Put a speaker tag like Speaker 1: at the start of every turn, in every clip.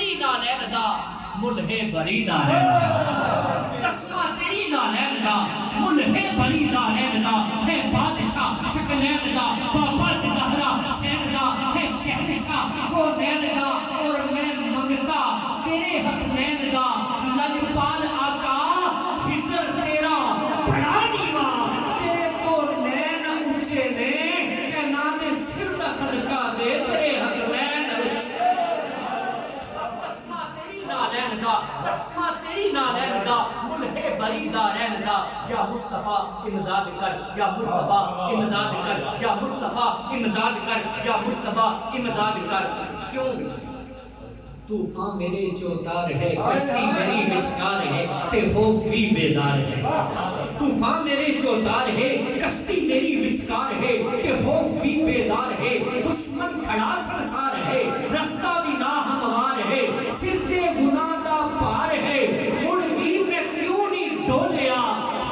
Speaker 1: تیری نالین دا ملہے بری دا رہنا تسمہ تیری نالین دا ملہے بری دا رہنا ہے بادشاہ سکلین دا بابا زہرا سین دا ہے شہنشاہ کو نین دا اور میں منگتا تیرے حسنین دا لجپال آقا حضر تیرا بڑا دیوا تیرے تو نین اونچے نے اے نام سر دا صدقہ دے تیرے حسنین تسمہ تیری نالین دا ملہے بری دا رہن دا یا مصطفیٰ امداد کر یا مصطفیٰ امداد کر یا مصطفیٰ امداد کر یا مصطفیٰ امداد کر کیوں طوفان میرے چوتار ہے کشتی میری وچکار ہے تے خوف بھی بیدار ہے طوفان میرے چوتار ہے کشتی میری وچکار ہے تے خوف بھی بیدار ہے دشمن کھڑا سرسار ہے رستہ بھی نہ ہموار ہے صرف گناہ دا پار ہے مڑ بھی میں کیوں نہیں ڈولیا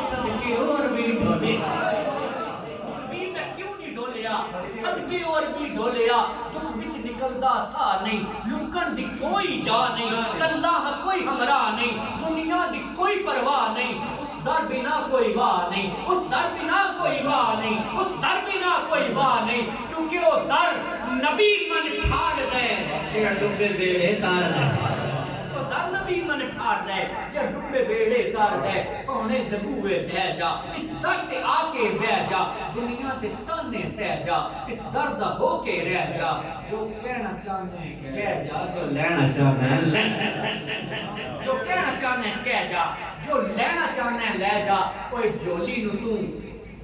Speaker 1: صدقے اور بھی ڈولیا مڑ بھی میں کیوں نہیں ڈولیا صدقے اور بھی ڈولیا دکھ وچ نکلدا سا نہیں لکن دی کوئی جا نہیں کلہ کوئی ہمراہ نہیں دنیا دی کوئی پرواہ نہیں اس در بنا کوئی واہ نہیں اس در بنا کوئی واہ نہیں اس در بنا کوئی واہ نہیں کیونکہ وہ در نبی من ٹھار دے جڑ ڈبے بیڑے تار دے وہ در نبی من ٹھار دے جڑ ڈبے بیڑے تار دے سونے دبوے بہ جا اس در تے آ کے بہ جا دنیا تے تانے سہ جا اس درد ہو کے رہ جا جو کہنا چاہنے کہہ جا جو لینا چاہنے لے جو کہنا چاہنے کہہ جا جو لینا چاہنے لے جا کوئی جولی نو تو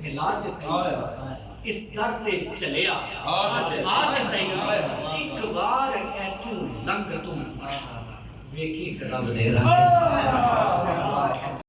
Speaker 1: ہلا تے سی اس در تے چلیا آتے صحیح ایک بار اے تو لنگ تو ویکھی پھر رب دے رہا